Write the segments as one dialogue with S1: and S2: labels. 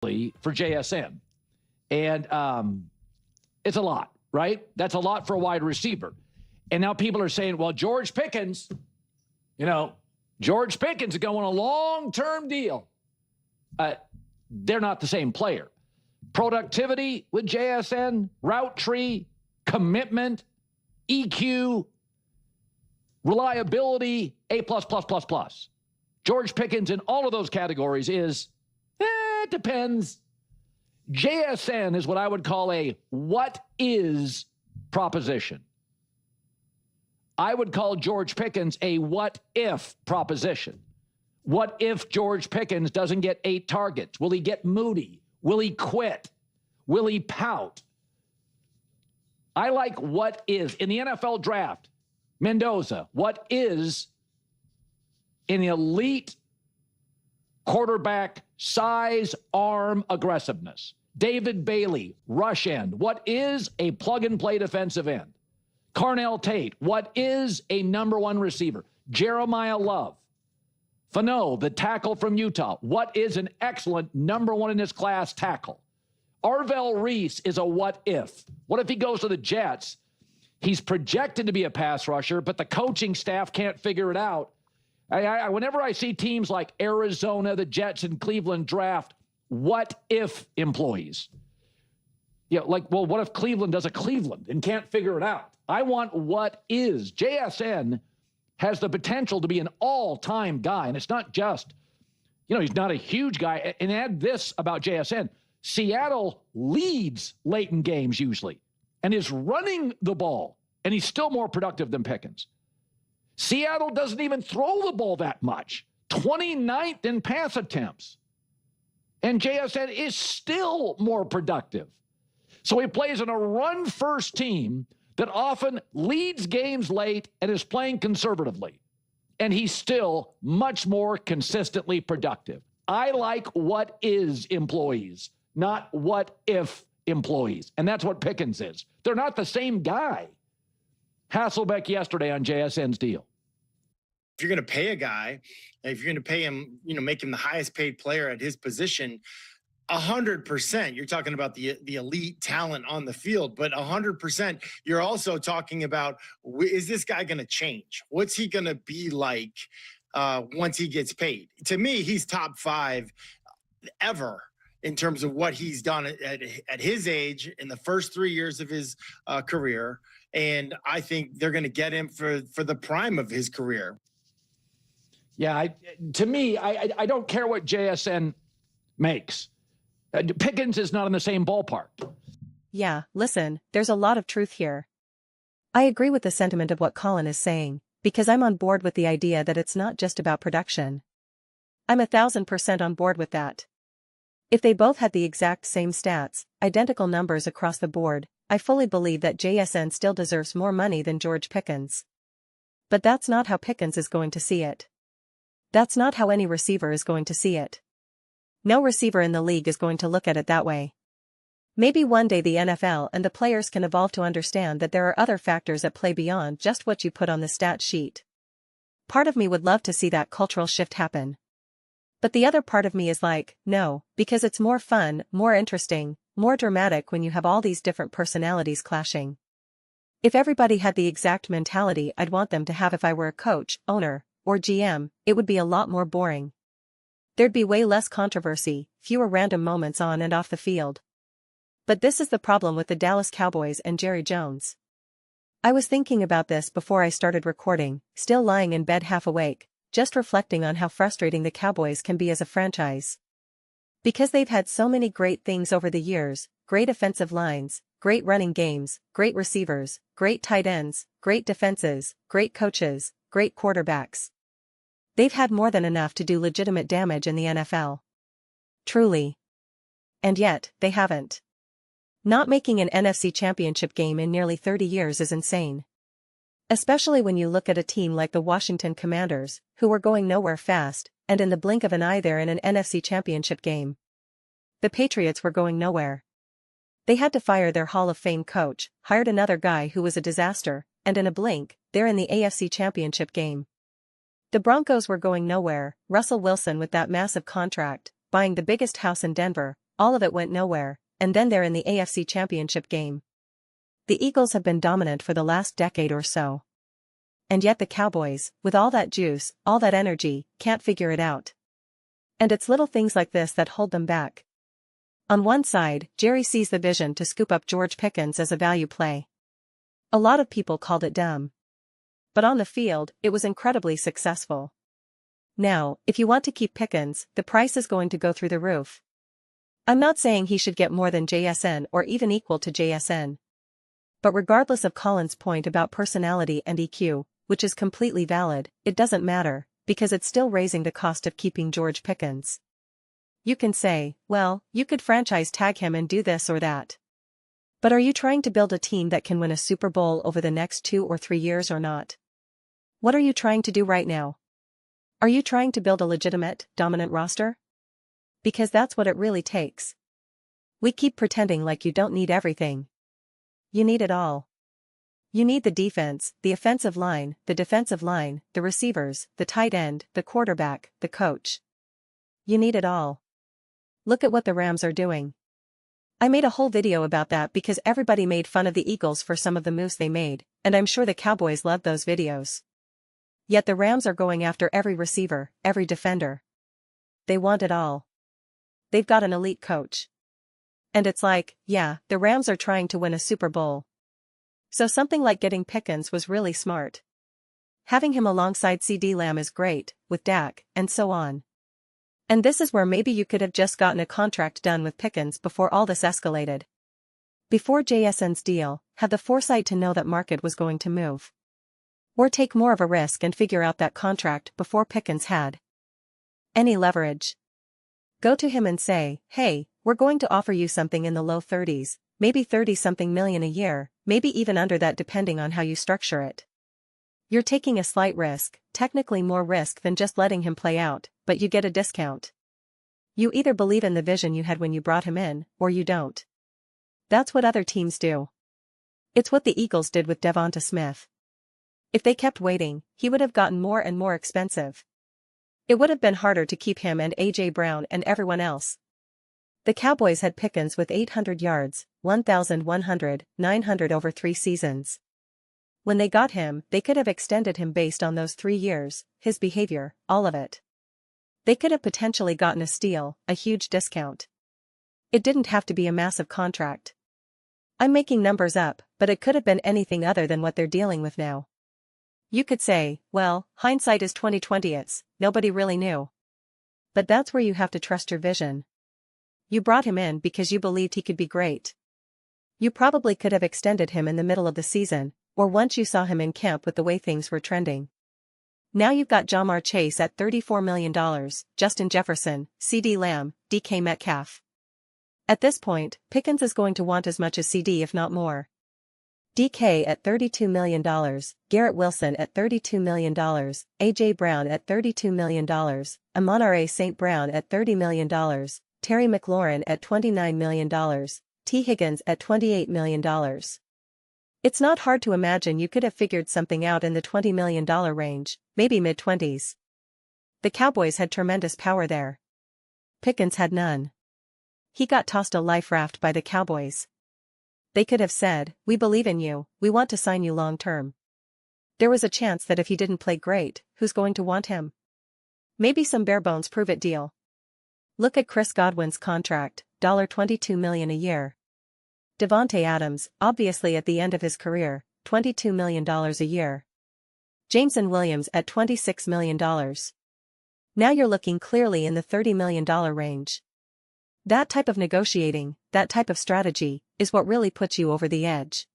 S1: for JSN. And it's a lot, right? That's a lot for a wide receiver. And now people are saying, well, George Pickens, George Pickens is going a long-term deal. They're not the same player. Productivity with JSN, route tree, commitment, EQ, reliability, A++++. George Pickens in all of those categories is, it depends. JSN is what I would call a what is proposition. I would call George Pickens a what if proposition. What if George Pickens doesn't get 8 targets? Will he get moody? Will he quit? Will he pout? I like what is. In the NFL draft, Mendoza, what is an elite quarterback, size, arm, aggressiveness? David Bailey, rush end. What is a plug-and-play defensive end? Carnell Tate, what is a number 1 receiver? Jeremiah Love. Fano, the tackle from Utah, what is an excellent number 1 in his class tackle? Arvell Reese is a what if. What if he goes to the Jets? He's projected to be a pass rusher, but the coaching staff can't figure it out. Whenever I see teams like Arizona, the Jets, and Cleveland draft what if employees, what if Cleveland does a Cleveland and can't figure it out? I want what is. JSN has the potential to be an all-time guy, and it's not just, he's not a huge guy. And add this about JSN. Seattle leads late in games usually and is running the ball, and he's still more productive than Pickens. Seattle doesn't even throw the ball that much, 29th in pass attempts. And JSN is still more productive. So he plays in a run-first team that often leads games late and is playing conservatively. And he's still much more consistently productive. I like what is employees, not what if employees. And that's what Pickens is. They're not the same guy. Hasselbeck yesterday on JSN's deal.
S2: If you're going to pay a guy, if you're going to pay him, make him the highest paid player at his position, 100%, you're talking about the elite talent on the field, but 100%, you're also talking about, is this guy going to change? What's he going to be like once he gets paid? To me, he's top 5 ever in terms of what he's done at his age in the first 3 years of his career. And I think they're going to get him for the prime of his career.
S1: Yeah, to me, I don't care what JSN makes. Pickens is not in the same ballpark.
S3: Yeah, listen, there's a lot of truth here. I agree with the sentiment of what Colin is saying, because I'm on board with the idea that it's not just about production. I'm 1,000% on board with that. If they both had the exact same stats, identical numbers across the board, I fully believe that JSN still deserves more money than George Pickens. But that's not how Pickens is going to see it. That's not how any receiver is going to see it. No receiver in the league is going to look at it that way. Maybe one day the NFL and the players can evolve to understand that there are other factors at play beyond just what you put on the stat sheet. Part of me would love to see that cultural shift happen. But the other part of me is like, no, because it's more fun, more interesting, more dramatic when you have all these different personalities clashing. If everybody had the exact mentality I'd want them to have if I were a coach, owner, or GM, it would be a lot more boring. There'd be way less controversy, fewer random moments on and off the field. But this is the problem with the Dallas Cowboys and Jerry Jones. I was thinking about this before I started recording, still lying in bed half awake, just reflecting on how frustrating the Cowboys can be as a franchise. Because they've had so many great things over the years, great offensive lines, great running games, great receivers, great tight ends, great defenses, great coaches, great quarterbacks. They've had more than enough to do legitimate damage in the NFL. Truly. And yet, they haven't. Not making an NFC championship game in nearly 30 years is insane. Especially when you look at a team like the Washington Commanders, who were going nowhere fast, and in the blink of an eye they're in an NFC championship game. The Patriots were going nowhere. They had to fire their Hall of Fame coach, hired another guy who was a disaster, and in a blink, they're in the AFC championship game. The Broncos were going nowhere, Russell Wilson with that massive contract, buying the biggest house in Denver, all of it went nowhere, and then they're in the AFC Championship game. The Eagles have been dominant for the last decade or so. And yet the Cowboys, with all that juice, all that energy, can't figure it out. And it's little things like this that hold them back. On one side, Jerry sees the vision to scoop up George Pickens as a value play. A lot of people called it dumb. But on the field, it was incredibly successful. Now, if you want to keep Pickens, the price is going to go through the roof. I'm not saying he should get more than JSN or even equal to JSN. But regardless of Colin's point about personality and EQ, which is completely valid, it doesn't matter, because it's still raising the cost of keeping George Pickens. You can say, well, you could franchise tag him and do this or that. But are you trying to build a team that can win a Super Bowl over the next 2 or 3 years or not? What are you trying to do right now? Are you trying to build a legitimate, dominant roster? Because that's what it really takes. We keep pretending like you don't need everything. You need it all. You need the defense, the offensive line, the defensive line, the receivers, the tight end, the quarterback, the coach. You need it all. Look at what the Rams are doing. I made a whole video about that because everybody made fun of the Eagles for some of the moves they made, and I'm sure the Cowboys loved those videos. Yet the Rams are going after every receiver, every defender. They want it all. They've got an elite coach. And it's like, yeah, the Rams are trying to win a Super Bowl. So something like getting Pickens was really smart. Having him alongside CeeDee Lamb is great, with Dak, and so on. And this is where maybe you could have just gotten a contract done with Pickens before all this escalated. Before JSN's deal, had the foresight to know that market was going to move. Or take more of a risk and figure out that contract before Pickens had any leverage. Go to him and say, hey, we're going to offer you something in the low 30s, maybe 30-something million a year, maybe even under that depending on how you structure it. You're taking a slight risk, technically more risk than just letting him play out, but you get a discount. You either believe in the vision you had when you brought him in, or you don't. That's what other teams do. It's what the Eagles did with Devonta Smith. If they kept waiting, he would have gotten more and more expensive. It would have been harder to keep him and A.J. Brown and everyone else. The Cowboys had Pickens with 800 yards, 1,100, 900 over 3 seasons. When they got him, they could have extended him based on those 3 years, his behavior, all of it. They could have potentially gotten a steal, a huge discount. It didn't have to be a massive contract. I'm making numbers up, but it could have been anything other than what they're dealing with now. You could say, well, hindsight is 20/20, nobody really knew. But that's where you have to trust your vision. You brought him in because you believed he could be great. You probably could have extended him in the middle of the season, or once you saw him in camp with the way things were trending. Now you've got Jamar Chase at $34 million, Justin Jefferson, CeeDee Lamb, DK Metcalf. At this point, Pickens is going to want as much as CD if not more. DK at $32 million, Garrett Wilson at $32 million, A.J. Brown at $32 million, Amon-Ra St. Brown at $30 million, Terry McLaurin at $29 million, T. Higgins at $28 million. It's not hard to imagine you could have figured something out in the $20 million range, maybe mid-20s. The Cowboys had tremendous power there. Pickens had none. He got tossed a life raft by the Cowboys. They could have said, we believe in you, we want to sign you long-term. There was a chance that if he didn't play great, who's going to want him? Maybe some bare-bones prove-it deal. Look at Chris Godwin's contract, $22 million a year. Devontae Adams, obviously at the end of his career, $22 million a year. Jameson Williams at $26 million. Now you're looking clearly in the $30 million range. That type of negotiating, that type of strategy, is what really puts you over the edge.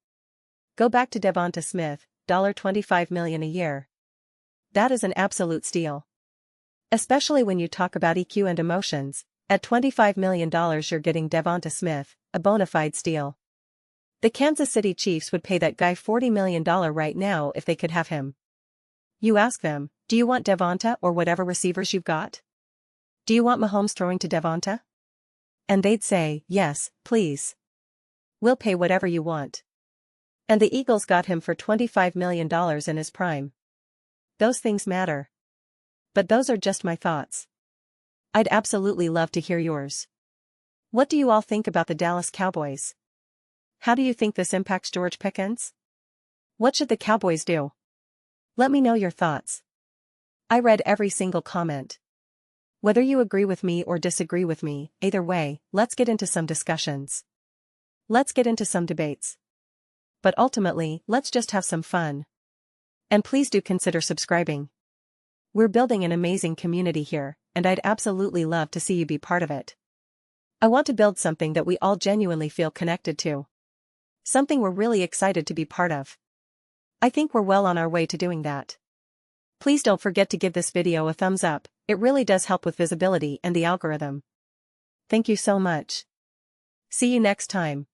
S3: Go back to Devonta Smith, $25 million a year. That is an absolute steal. Especially when you talk about EQ and emotions, at $25 million you're getting Devonta Smith, a bona fide steal. The Kansas City Chiefs would pay that guy $40 million right now if they could have him. You ask them, do you want Devonta or whatever receivers you've got? Do you want Mahomes throwing to Devonta? And they'd say, yes, please. We'll pay whatever you want. And the Eagles got him for $25 million in his prime. Those things matter. But those are just my thoughts. I'd absolutely love to hear yours. What do you all think about the Dallas Cowboys? How do you think this impacts George Pickens? What should the Cowboys do? Let me know your thoughts. I read every single comment. Whether you agree with me or disagree with me, either way, let's get into some discussions. Let's get into some debates. But ultimately, let's just have some fun. And please do consider subscribing. We're building an amazing community here, and I'd absolutely love to see you be part of it. I want to build something that we all genuinely feel connected to. Something we're really excited to be part of. I think we're well on our way to doing that. Please don't forget to give this video a thumbs up, it really does help with visibility and the algorithm. Thank you so much. See you next time.